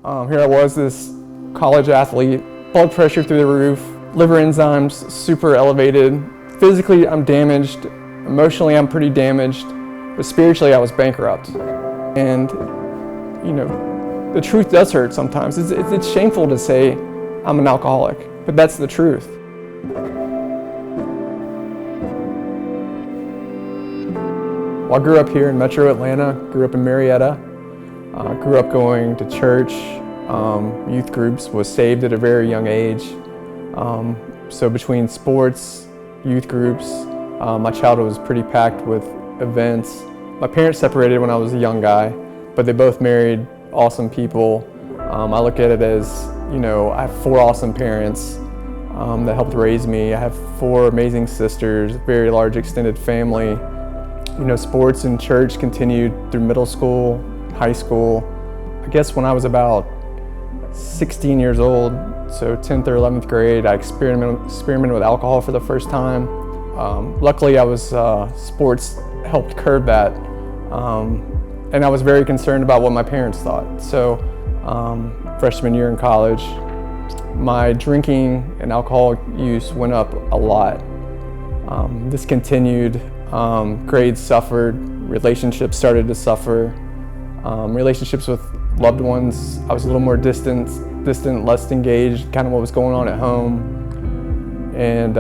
Here I was, this college athlete, blood pressure through the roof, liver enzymes super elevated. Physically, I'm damaged. Emotionally, I'm pretty damaged. But spiritually, I was bankrupt. And, you know, the truth does hurt sometimes. It's shameful to say I'm an alcoholic, but that's the truth. Well, I grew up here in Metro Atlanta, grew up in Marietta, grew up going to church, youth groups, was saved at a very young age. So between sports, youth groups, my childhood was pretty packed with events. My parents separated when I was a young guy, but they both married awesome people. I look at it as, you know, I have 4 awesome parents that helped raise me. I have 4 amazing sisters, very large extended family. You know, sports and church continued through middle school, high school. I guess when I was about 16 years old, so 10th or 11th grade, I experimented with alcohol for the first time. Luckily, sports helped curb that. And I was very concerned about what my parents thought. So freshman year in college, my drinking and alcohol use went up a lot. This continued. Grades suffered, relationships started to suffer. Relationships with loved ones, I was a little more distant, less engaged, kind of what was going on at home. And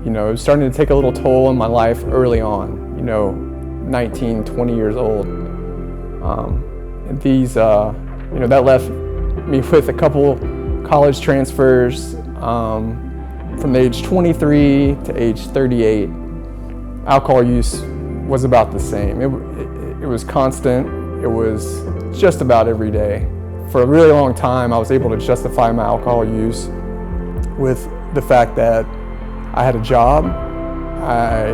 you know, it was starting to take a little toll on my life early on, you know, 19, 20 years old. And these, you know, that left me with a couple college transfers from the age 23 to age 38. Alcohol use was about the same. It was constant. It was just about every day. For a really long time, I was able to justify my alcohol use with the fact that I had a job, I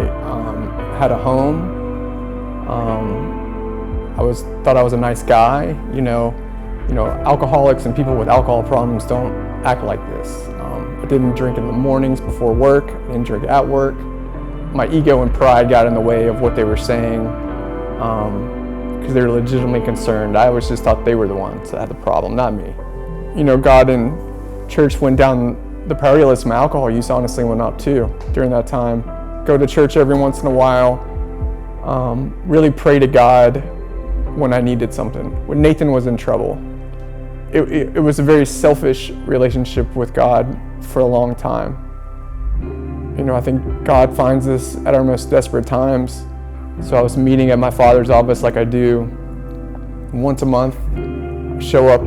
had a home, thought I was a nice guy. You know, alcoholics and people with alcohol problems don't act like this. I didn't drink in the mornings before work. I didn't drink at work. My ego and pride got in the way of what they were saying because they were legitimately concerned. I always just thought they were the ones that had the problem, not me. You know, God and church went down the priority list. My alcohol use honestly went up too during that time. Go to church every once in a while. Really pray to God when I needed something. When Nathan was in trouble. It was a very selfish relationship with God for a long time. You know, I think God finds us at our most desperate times. So I was meeting at my father's office like I do once a month. Show up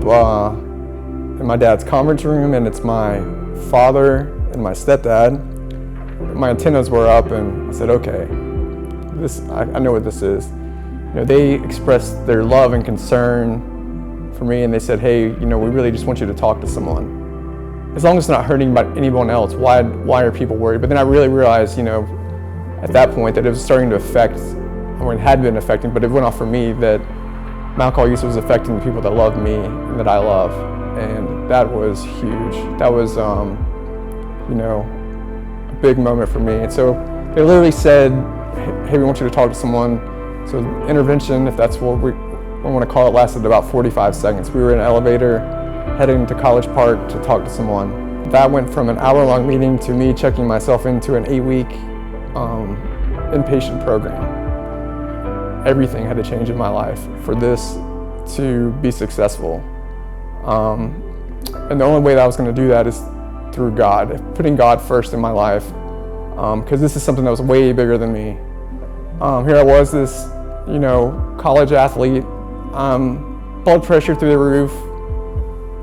in my dad's conference room, and it's my father and my stepdad. My antennas were up, and I said, okay, I know what this is. You know, they expressed their love and concern for me, and they said, hey, you know, we really just want you to talk to someone. As long as it's not hurting anyone else, why are people worried? But then I really realized, you know, at that point that it was starting to affect, or it had been affecting, but it went off for me, that my alcohol use was affecting the people that love me and that I love. And that was huge. That was, you know, a big moment for me. And so they literally said, hey, we want you to talk to someone. So intervention, if that's what we want to call it, lasted about 45 seconds. We were in an elevator heading to College Park to talk to someone. That went from an hour-long meeting to me checking myself into an 8-week inpatient program. Everything had to change in my life for this to be successful. And the only way that I was going to do that is through God, putting God first in my life, because this is something that was way bigger than me. Here I was, this, you know, college athlete, blood pressure through the roof,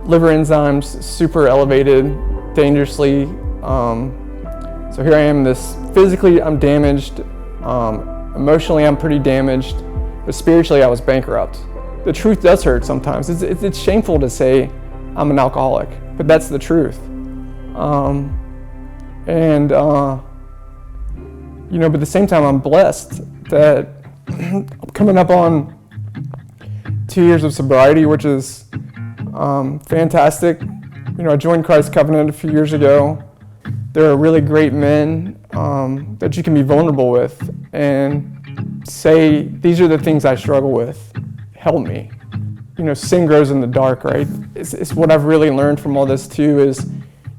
liver enzymes super elevated, dangerously. So here I am, physically I'm damaged, emotionally I'm pretty damaged, but spiritually I was bankrupt. The truth does hurt sometimes. It's shameful to say I'm an alcoholic, but that's the truth. You know, but at the same time I'm blessed that I'm coming up on 2 years of sobriety, which is fantastic. You know, I joined Christ Covenant a few years ago. There are really great men that you can be vulnerable with and say, these are the things I struggle with. Help me. sin grows in the dark, right? It's what I've really learned from all this too is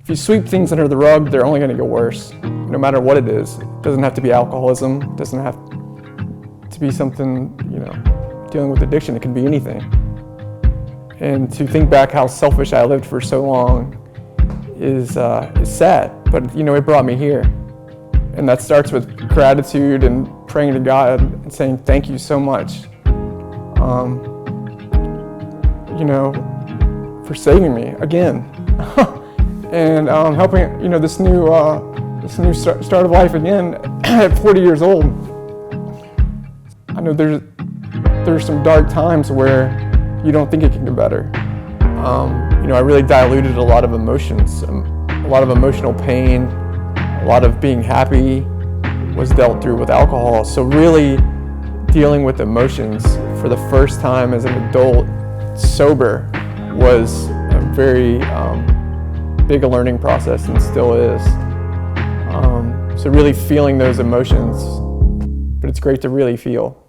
if you sweep things under the rug, they're only going to get worse, no matter what it is. It doesn't have to be alcoholism. It doesn't have to be something, dealing with addiction. It can be anything. And to think back how selfish I lived for so long is sad, but it brought me here. And that starts with gratitude and praying to God and saying thank you so much, for saving me again, and helping this new start of life again at 40 years old. I know there's some dark times where you don't think it can get better. I really diluted a lot of emotions, a lot of emotional pain, a lot of being happy was dealt through with alcohol. So really dealing with emotions for the first time as an adult, sober, was a very big learning process and still is. So really feeling those emotions, but it's great to really feel.